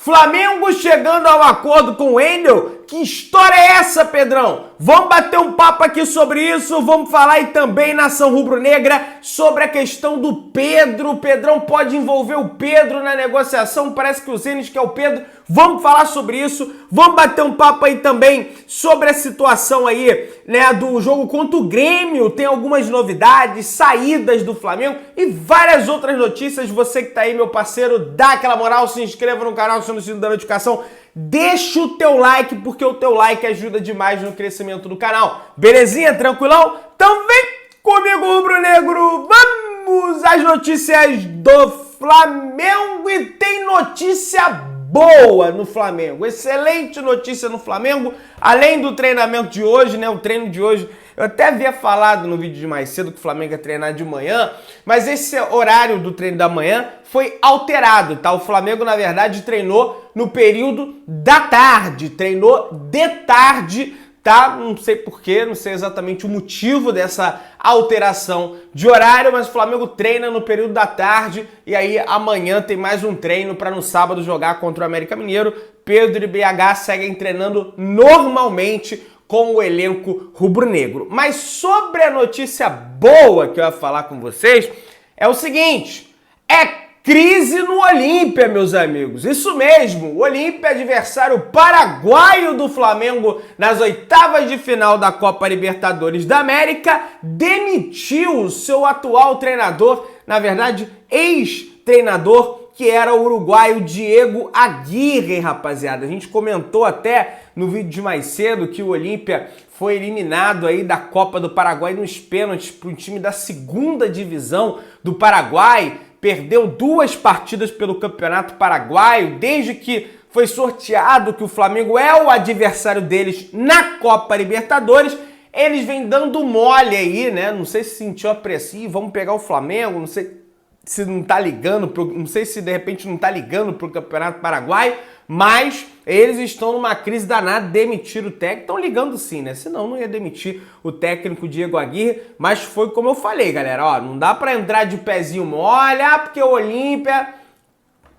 Flamengo chegando a um acordo com o Wendel? Que história é essa, Pedrão? Vamos bater um papo aqui sobre isso, vamos falar aí também, nação rubro-negra, sobre a questão do Pedro. O Pedrão pode envolver o Pedro na negociação, parece que o Zenit quer o Pedro. Vamos falar sobre isso, vamos bater um papo aí também sobre a situação aí, né, do jogo contra o Grêmio. Tem algumas novidades, saídas do Flamengo e várias outras notícias. Você que tá aí, meu parceiro, dá aquela moral, se inscreva no canal, aciona o sininho da notificação. Deixa o teu like, porque o teu like ajuda demais no crescimento do canal. Belezinha? Tranquilão? Então vem comigo, rubro-negro. Vamos às notícias do Flamengo. E tem notícia boa no Flamengo. Excelente notícia no Flamengo. Além do treinamento de hoje, né? O treino de hoje, eu até havia falado no vídeo de mais cedo que o Flamengo ia treinar de manhã, mas esse horário do treino da manhã foi alterado, tá? O Flamengo, na verdade, treinou no período da tarde, treinou de tarde, tá? Não sei porquê, não sei exatamente o motivo dessa alteração de horário, mas o Flamengo treina no período da tarde e aí amanhã tem mais um treino para no sábado jogar contra o América Mineiro. Pedro e BH seguem treinando normalmente com o elenco rubro-negro. Mas sobre a notícia boa que eu ia falar com vocês, é o seguinte, é crise no Olímpia, meus amigos. Isso mesmo, o Olímpia, adversário paraguaio do Flamengo nas oitavas de final da Copa Libertadores da América, demitiu o seu atual treinador, na verdade, ex-treinador, que era o uruguaio Diego Aguirre, rapaziada. A gente comentou até no vídeo de mais cedo que o Olímpia foi eliminado aí da Copa do Paraguai nos pênaltis para um time da segunda divisão do Paraguai. Perdeu 2 partidas pelo Campeonato Paraguaio, desde que foi sorteado que o Flamengo é o adversário deles na Copa Libertadores. Eles vêm dando mole aí, né? Não sei se sentiu a pressão, vamos pegar o Flamengo, não sei se não tá ligando, não sei se de repente não tá ligando pro Campeonato Paraguai, mas eles estão numa crise danada, demitiram o técnico, estão ligando sim, né? Senão não ia demitir o técnico Diego Aguirre, mas foi como eu falei, galera, ó, não dá pra entrar de pezinho mole, porque o Olímpia,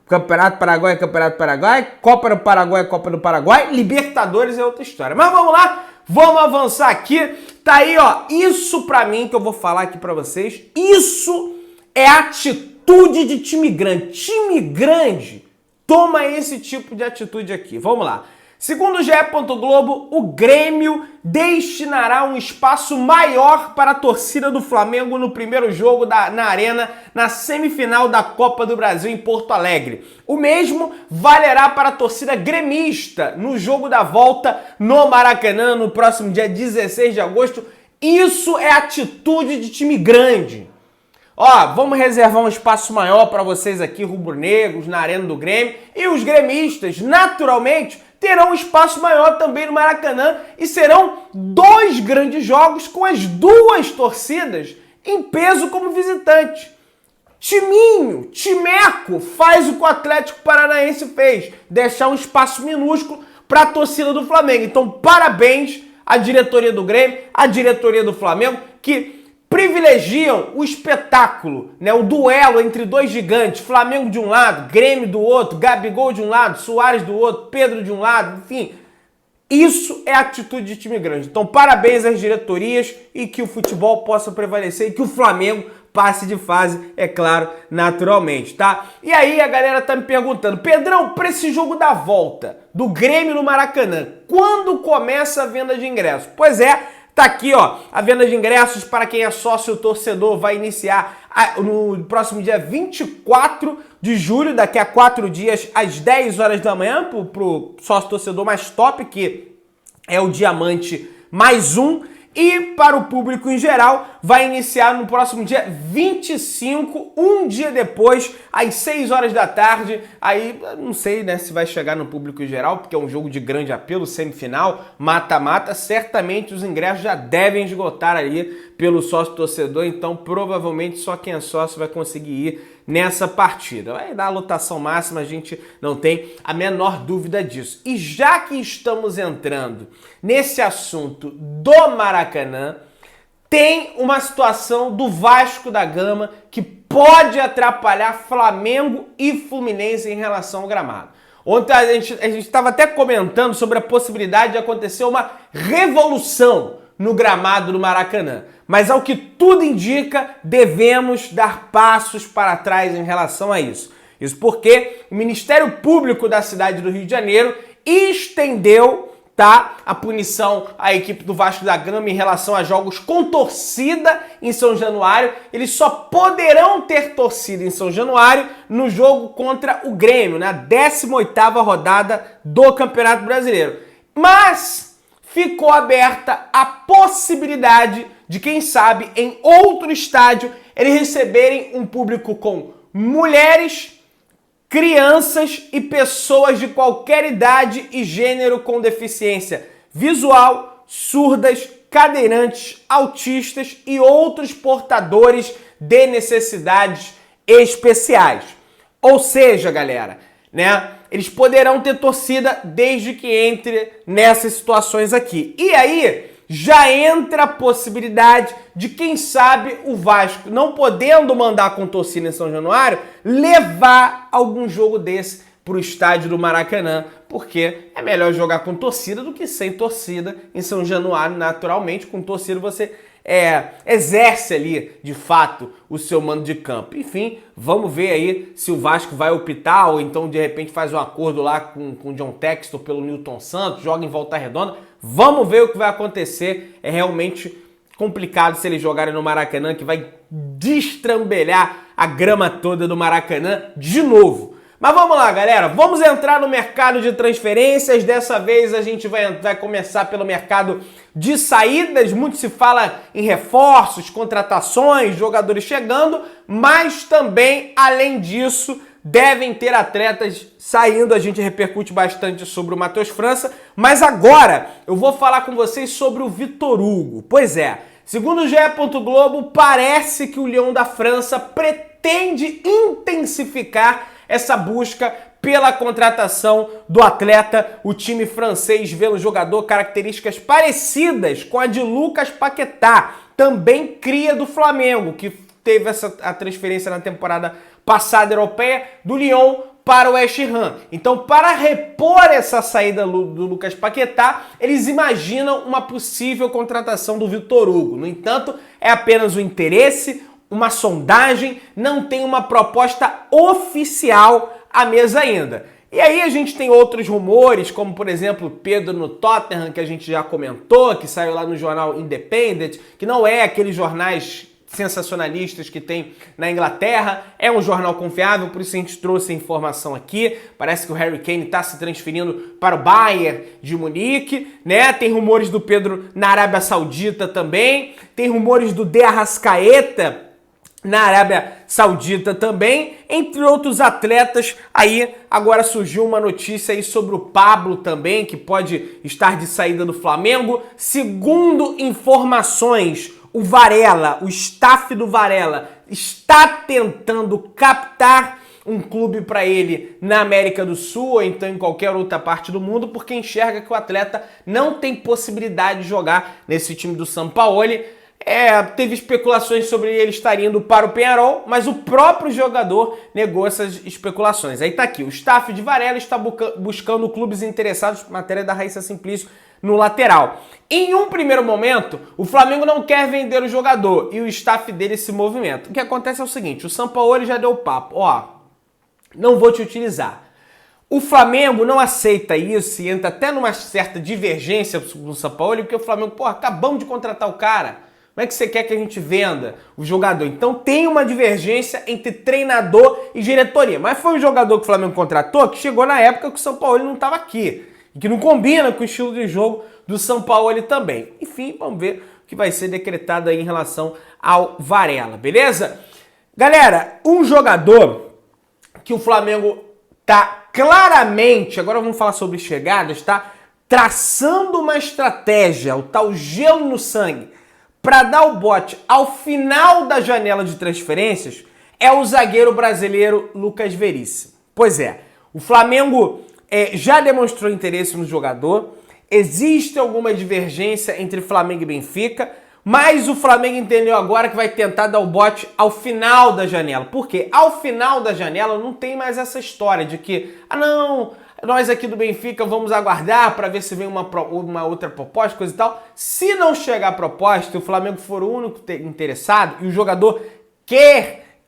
Campeonato Paraguai é Campeonato Paraguai, Copa do Paraguai é Copa do Paraguai, Libertadores é outra história. Mas vamos lá, vamos avançar aqui, tá aí, ó, isso pra mim que eu vou falar aqui pra vocês, isso é atitude de time grande. Time grande toma esse tipo de atitude aqui. Vamos lá. Segundo o GE. Globo, o Grêmio destinará um espaço maior para a torcida do Flamengo no primeiro jogo na Arena, na semifinal da Copa do Brasil em Porto Alegre. O mesmo valerá para a torcida gremista no jogo da volta no Maracanã, no próximo dia 16 de agosto. Isso é atitude de time grande. Ó, vamos reservar um espaço maior para vocês aqui, rubro-negros, na Arena do Grêmio. E os gremistas, naturalmente, terão um espaço maior também no Maracanã. E serão 2 grandes jogos com as 2 torcidas em peso como visitante. Timinho, Timeco, faz o que o Atlético Paranaense fez. Deixar um espaço minúsculo para a torcida do Flamengo. Então, parabéns à diretoria do Grêmio, à diretoria do Flamengo, que privilegiam o espetáculo, né? O duelo entre 2 gigantes, Flamengo de um lado, Grêmio do outro, Gabigol de um lado, Suárez do outro, Pedro de um lado, enfim. Isso é atitude de time grande. Então, parabéns às diretorias e que o futebol possa prevalecer e que o Flamengo passe de fase, é claro, naturalmente, tá? E aí a galera tá me perguntando, Pedrão, para esse jogo da volta do Grêmio no Maracanã, quando começa a venda de ingressos? Pois é, tá aqui, ó, a venda de ingressos para quem é sócio torcedor vai iniciar no próximo dia 24 de julho, daqui a 4 dias, às 10 horas da manhã, pro sócio torcedor mais top, que é o Diamante mais um. E para o público em geral, vai iniciar no próximo dia 25, um dia depois, às 6 horas da tarde. Aí, não sei, né, se vai chegar no público em geral, porque é um jogo de grande apelo, semifinal, mata-mata. Certamente os ingressos já devem esgotar ali pelo sócio-torcedor, então provavelmente só quem é sócio vai conseguir ir nessa partida. Vai dar a lotação máxima, a gente não tem a menor dúvida disso. E já que estamos entrando nesse assunto do Maracanã, tem uma situação do Vasco da Gama que pode atrapalhar Flamengo e Fluminense em relação ao gramado. Ontem a gente estava até comentando sobre a possibilidade de acontecer uma revolução no gramado do Maracanã. Mas ao que tudo indica, devemos dar passos para trás em relação a isso. Isso porque o Ministério Público da cidade do Rio de Janeiro estendeu a punição à equipe do Vasco da Gama em relação a jogos com torcida em São Januário. Eles só poderão ter torcida em São Januário no jogo contra o Grêmio, na 18ª rodada do Campeonato Brasileiro. Mas ficou aberta a possibilidade de, quem sabe, em outro estádio, eles receberem um público com mulheres, crianças e pessoas de qualquer idade e gênero com deficiência visual, surdas, cadeirantes, autistas e outros portadores de necessidades especiais. Ou seja, galera, né? Eles poderão ter torcida desde que entre nessas situações aqui. E aí já entra a possibilidade de, quem sabe, o Vasco, não podendo mandar com torcida em São Januário, levar algum jogo desse para o estádio do Maracanã, porque é melhor jogar com torcida do que sem torcida em São Januário. Naturalmente, com torcida você exerce ali, de fato, o seu mando de campo. Enfim, vamos ver aí se o Vasco vai optar ou então, de repente, faz um acordo lá com o John Textor pelo Newton Santos, joga em Volta Redonda. Vamos ver o que vai acontecer. É realmente complicado se eles jogarem no Maracanã, que vai destrambelhar a grama toda do Maracanã de novo. Mas vamos lá, galera, vamos entrar no mercado de transferências. Dessa vez a gente vai começar pelo mercado de saídas. Muito se fala em reforços, contratações, jogadores chegando, mas também, além disso, devem ter atletas saindo. A gente repercute bastante sobre o Matheus França, mas agora eu vou falar com vocês sobre o Vitor Hugo. Pois é, segundo o GE. Globo, parece que o Lyon da França pretende intensificar essa busca pela contratação do atleta. O time francês vê no jogador características parecidas com a de Lucas Paquetá, também cria do Flamengo, que teve a transferência na temporada passada europeia do Lyon para o West Ham. Então, para repor essa saída do Lucas Paquetá, eles imaginam uma possível contratação do Vitor Hugo. No entanto, é apenas o interesse, uma sondagem, não tem uma proposta oficial à mesa ainda. E aí a gente tem outros rumores, como por exemplo Pedro no Tottenham, que a gente já comentou, que saiu lá no jornal Independent, que não é aqueles jornais sensacionalistas que tem na Inglaterra, é um jornal confiável, por isso a gente trouxe a informação aqui. Parece que o Harry Kane está se transferindo para o Bayern de Munique, né? Tem rumores do Pedro na Arábia Saudita também, tem rumores do De Arrascaeta na Arábia Saudita também, entre outros atletas. Aí agora surgiu uma notícia aí sobre o Pablo também, que pode estar de saída do Flamengo. Segundo informações, o Varela, o staff do Varela, está tentando captar um clube para ele na América do Sul ou então em qualquer outra parte do mundo, porque enxerga que o atleta não tem possibilidade de jogar nesse time do Sampaoli. Teve especulações sobre ele estar indo para o Peñarol, mas o próprio jogador negou essas especulações. Aí tá aqui, o staff de Varela está buscando clubes interessados, matéria da Raíssa Simplício, no lateral. Em um primeiro momento, o Flamengo não quer vender o jogador e o staff dele se movimenta. O que acontece é o seguinte, o Sampaoli já deu papo, não vou te utilizar. O Flamengo não aceita isso e entra até numa certa divergência no Sampaoli, porque o Flamengo, acabamos de contratar o cara. Como é que você quer que a gente venda o jogador? Então tem uma divergência entre treinador e diretoria. Mas foi um jogador que o Flamengo contratou que chegou na época que o Sampaoli não estava aqui. E que não combina com o estilo de jogo do Sampaoli também. Enfim, vamos ver o que vai ser decretado aí em relação ao Varela, beleza? Galera, um jogador que o Flamengo tá claramente, agora vamos falar sobre chegadas, tá? Traçando uma estratégia, o tal gelo no sangue, para dar o bote ao final da janela de transferências, é o zagueiro brasileiro Lucas Veríssimo. Pois é, o Flamengo já demonstrou interesse no jogador, existe alguma divergência entre Flamengo e Benfica, mas o Flamengo entendeu agora que vai tentar dar o bote ao final da janela. Por quê? Ao final da janela não tem mais essa história de que, Nós aqui do Benfica vamos aguardar para ver se vem uma outra proposta, coisa e tal. Se não chegar a proposta e o Flamengo for o único interessado e o jogador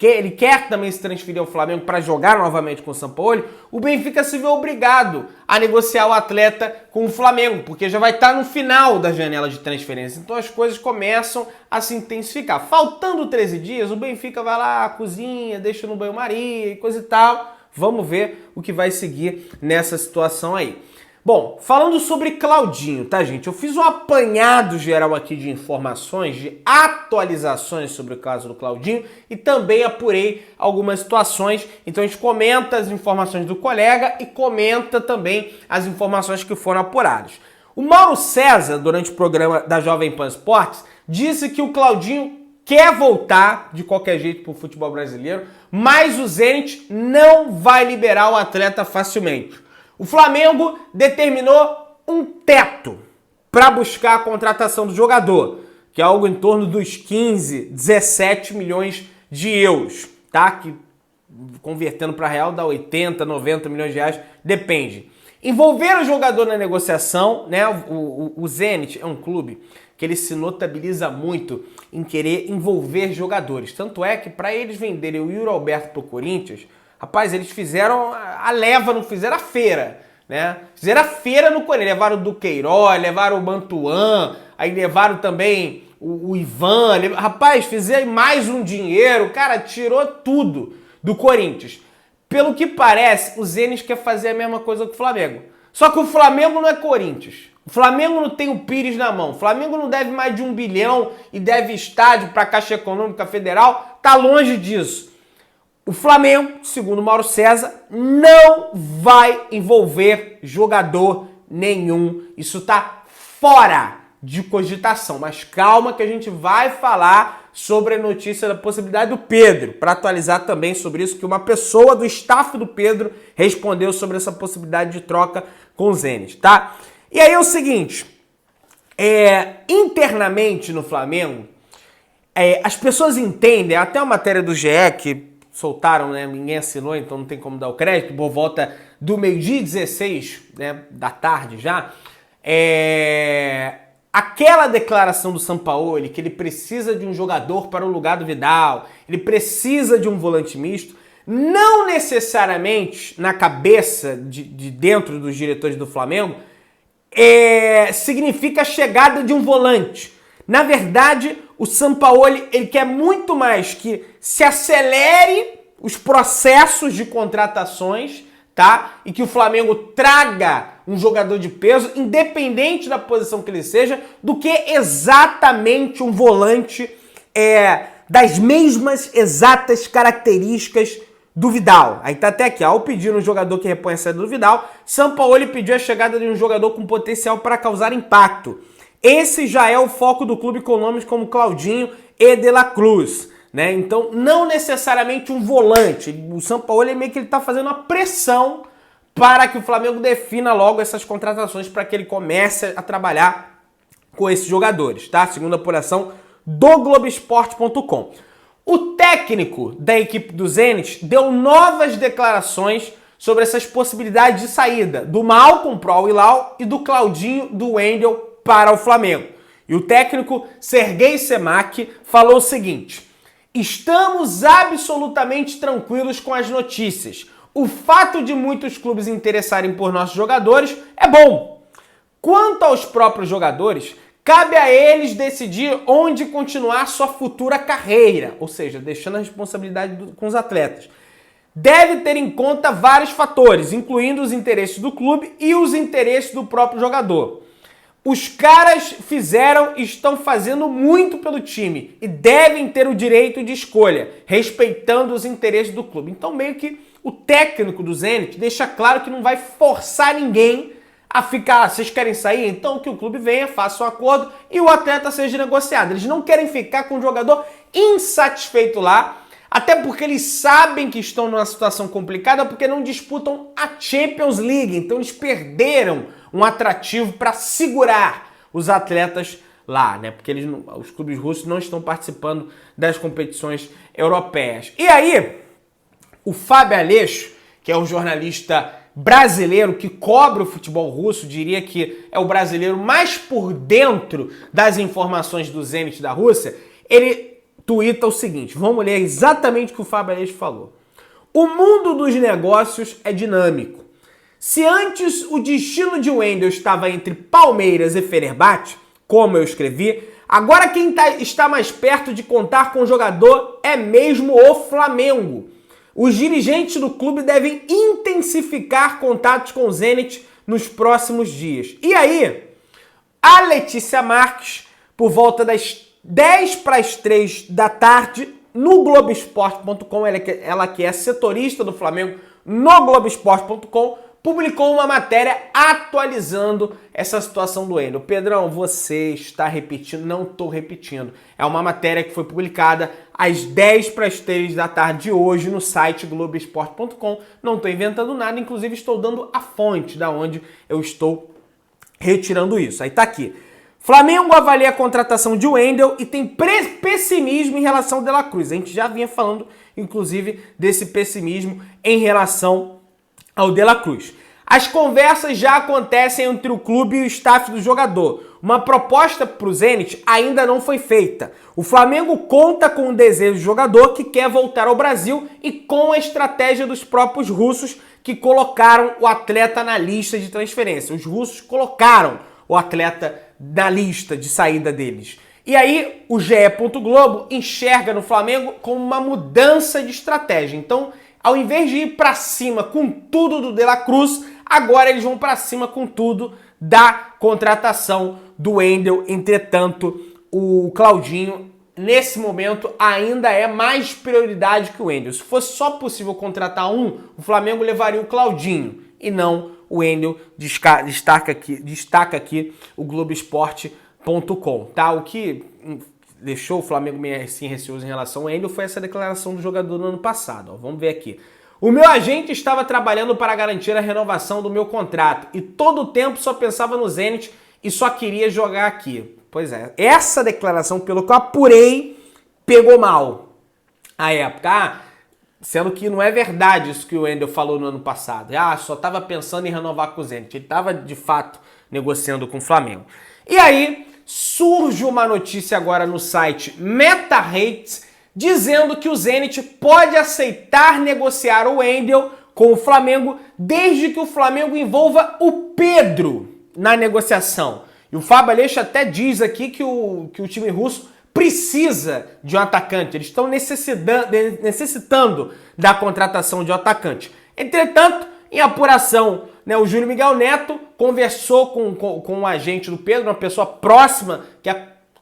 ele quer também se transferir ao Flamengo para jogar novamente com o Sampaoli, o Benfica se vê obrigado a negociar o atleta com o Flamengo, porque já vai estar no final da janela de transferência. Então as coisas começam a se intensificar. Faltando 13 dias, o Benfica vai lá, cozinha, deixa no banho-maria e coisa e tal. Vamos ver o que vai seguir nessa situação aí. Bom, falando sobre Claudinho, tá, gente? Eu fiz um apanhado geral aqui de informações, de atualizações sobre o caso do Claudinho e também apurei algumas situações. Então a gente comenta as informações do colega e comenta também as informações que foram apuradas. O Mauro César, durante o programa da Jovem Pan Esportes, disse que o Claudinho quer voltar de qualquer jeito para o futebol brasileiro, mas o Zenit não vai liberar o atleta facilmente. O Flamengo determinou um teto para buscar a contratação do jogador, que é algo em torno dos 15, 17 milhões de euros, tá? Que convertendo para real dá 80, 90 milhões de reais, depende. Envolver o jogador na negociação, né? O Zenit é um clube que ele se notabiliza muito em querer envolver jogadores. Tanto é que para eles venderem o Yuri Alberto pro Corinthians, rapaz, eles fizeram a leva, não fizeram a feira, né? Fizeram a feira no Corinthians, levaram o Duqueiroz, levaram o Mantuan, aí levaram também o Ivan, rapaz, fizeram mais um dinheiro, cara, tirou tudo do Corinthians. Pelo que parece, o Zenit quer fazer a mesma coisa que o Flamengo. Só que o Flamengo não é Corinthians. O Flamengo não tem o Pires na mão. O Flamengo não deve mais de 1 bilhão e deve estádio para a Caixa Econômica Federal. Tá longe disso. O Flamengo, segundo Mauro César, não vai envolver jogador nenhum. Isso tá fora de cogitação. Mas calma que a gente vai falar sobre a notícia da possibilidade do Pedro, para atualizar também sobre isso, que uma pessoa do staff do Pedro respondeu sobre essa possibilidade de troca com o Zenit, tá? E aí é o seguinte, internamente no Flamengo, as pessoas entendem, até a matéria do GE que soltaram, né? Ninguém assinou, então não tem como dar o crédito, por volta do meio-dia 16, né, da tarde já, aquela declaração do Sampaoli, que ele precisa de um jogador para o lugar do Vidal, ele precisa de um volante misto, não necessariamente na cabeça de dentro dos diretores do Flamengo, significa a chegada de um volante. Na verdade, o Sampaoli, ele quer muito mais que se acelere os processos de contratações, tá? E que o Flamengo traga um jogador de peso, independente da posição que ele seja, do que exatamente um volante das mesmas exatas características do Vidal. Aí tá até aqui, ao pedir um jogador que repõe a saída do Vidal, Sampaoli pediu a chegada de um jogador com potencial para causar impacto. Esse já é o foco do clube com nomes como Claudinho e De La Cruz, né? Então, não necessariamente um volante. O Sampaoli meio que ele tá fazendo uma pressão para que o Flamengo defina logo essas contratações para que ele comece a trabalhar com esses jogadores, tá? Segundo a apuração do Globoesporte.com. O técnico da equipe do Zenit deu novas declarações sobre essas possibilidades de saída do Malcom pro Al Hilal e do Claudinho do Wendel para o Flamengo. E o técnico Serguei Semak falou o seguinte: estamos absolutamente tranquilos com as notícias. O fato de muitos clubes interessarem por nossos jogadores é bom. Quanto aos próprios jogadores, cabe a eles decidir onde continuar sua futura carreira, ou seja, deixando a responsabilidade com os atletas. Deve ter em conta vários fatores, incluindo os interesses do clube e os interesses do próprio jogador. Os caras fizeram e estão fazendo muito pelo time e devem ter o direito de escolha, respeitando os interesses do clube. Então, meio que o técnico do Zenit deixa claro que não vai forçar ninguém a ficar, vocês querem sair? Então que o clube venha, faça um acordo e o atleta seja negociado. Eles não querem ficar com um jogador insatisfeito lá, até porque eles sabem que estão numa situação complicada porque não disputam a Champions League. Então eles perderam um atrativo para segurar os atletas lá, né? Porque os clubes russos não estão participando das competições europeias. E aí, o Fábio Aleixo, que é um jornalista brasileiro que cobre o futebol russo, diria que é o brasileiro mais por dentro das informações do Zenit da Rússia, ele tuita o seguinte, vamos ler exatamente o que o Fábio Aleixo falou. O mundo dos negócios é dinâmico. Se antes o destino de Wendel estava entre Palmeiras e Fenerbahçe, como eu escrevi, agora quem está mais perto de contar com o jogador é mesmo o Flamengo. Os dirigentes do clube devem intensificar contatos com o Zenit nos próximos dias. E aí, a Letícia Marques, por volta das 10 para as 3 da tarde, no Globoesporte.com, ela que é setorista do Flamengo no Globoesporte.com, publicou uma matéria atualizando essa situação do Wendel. Pedrão, você está repetindo? Não estou repetindo. É uma matéria que foi publicada às 10 para as 3 da tarde de hoje no site Globoesporte.com. Não estou inventando nada, inclusive estou dando a fonte da onde eu estou retirando isso. Aí tá aqui. Flamengo avalia a contratação de Wendel e tem pessimismo em relação ao De La Cruz. A gente já vinha falando, inclusive, desse pessimismo em relação ao De La Cruz. As conversas já acontecem entre o clube e o staff do jogador. Uma proposta para o Zenit ainda não foi feita. O Flamengo conta com o desejo do jogador que quer voltar ao Brasil e com a estratégia dos próprios russos que colocaram o atleta na lista de transferência. Os russos colocaram o atleta na lista de saída deles. E aí o GE. Globo enxerga no Flamengo como uma mudança de estratégia. Então, ao invés de ir para cima com tudo do De La Cruz, agora eles vão para cima com tudo da contratação do Wendel. Entretanto, o Claudinho, nesse momento, ainda é mais prioridade que o Wendel. Se fosse só possível contratar um, o Flamengo levaria o Claudinho e não o Wendel. Destaca aqui o Globoesporte.com, tá? O que deixou o Flamengo meio assim receoso em relação ao Wendel foi essa declaração do jogador no ano passado. Ó. Vamos ver aqui. O meu agente estava trabalhando para garantir a renovação do meu contrato e todo o tempo só pensava no Zenit e só queria jogar aqui. Pois é, essa declaração, pelo que eu apurei, pegou mal à época. Sendo que não é verdade isso que o Wendel falou no ano passado. Só estava pensando em renovar com o Zenit. Ele estava, de fato, negociando com o Flamengo. E aí, surge uma notícia agora no site MetaHates dizendo que o Zenit pode aceitar negociar o Wendel com o Flamengo desde que o Flamengo envolva o Pedro na negociação. E o Fábio Aleixo até diz aqui que o time russo precisa de um atacante. Eles estão necessitando da contratação de um atacante. Entretanto, em apuração, o Júlio Miguel Neto conversou com um agente do Pedro, uma pessoa próxima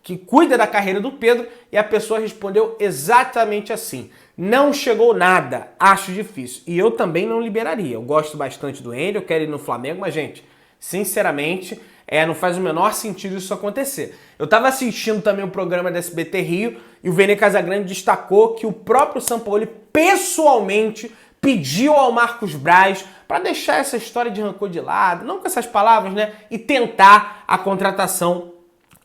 que cuida da carreira do Pedro, e a pessoa respondeu exatamente assim: não chegou nada, acho difícil. E eu também não liberaria. Eu gosto bastante do Wendel, eu quero ir no Flamengo, mas, gente, sinceramente, não faz o menor sentido isso acontecer. Eu estava assistindo também o programa da SBT Rio e o Vene Casagrande destacou que o próprio Sampaoli pessoalmente pediu ao Marcos Braz para deixar essa história de rancor de lado, não com essas palavras, e tentar a contratação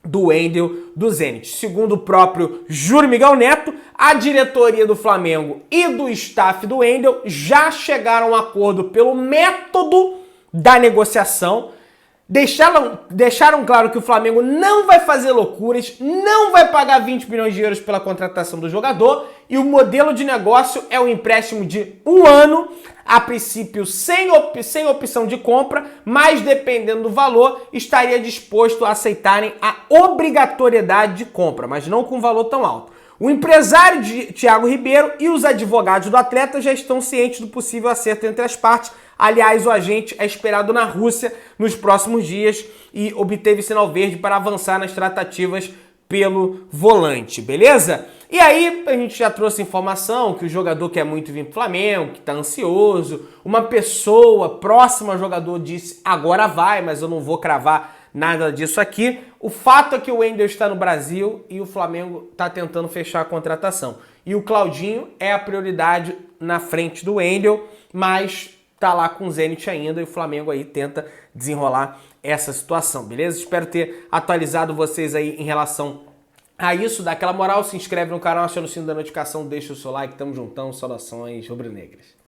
do Wendel do Zenit. Segundo o próprio Júlio Miguel Neto, a diretoria do Flamengo e do staff do Wendel já chegaram a um acordo pelo método da negociação. Deixaram claro que o Flamengo não vai fazer loucuras, não vai pagar 20 milhões de euros pela contratação do jogador e o modelo de negócio é um empréstimo de 1 ano, a princípio sem opção de compra, mas dependendo do valor, estaria disposto a aceitarem a obrigatoriedade de compra, mas não com um valor tão alto. O empresário de Thiago Ribeiro e os advogados do atleta já estão cientes do possível acerto entre as partes. Aliás, o agente é esperado na Rússia nos próximos dias e obteve sinal verde para avançar nas tratativas pelo volante, beleza? E aí, a gente já trouxe informação que o jogador quer muito vir pro Flamengo, que tá ansioso. Uma pessoa próxima ao jogador disse, agora vai, mas eu não vou cravar nada disso aqui. O fato é que o Wendel está no Brasil e o Flamengo está tentando fechar a contratação. E o Claudinho é a prioridade na frente do Wendel, mas tá lá com o Zenit ainda e o Flamengo aí tenta desenrolar essa situação, beleza? Espero ter atualizado vocês aí em relação a isso. Dá aquela moral, se inscreve no canal, aciona o sino da notificação, deixa o seu like, tamo juntão, saudações rubro-negras.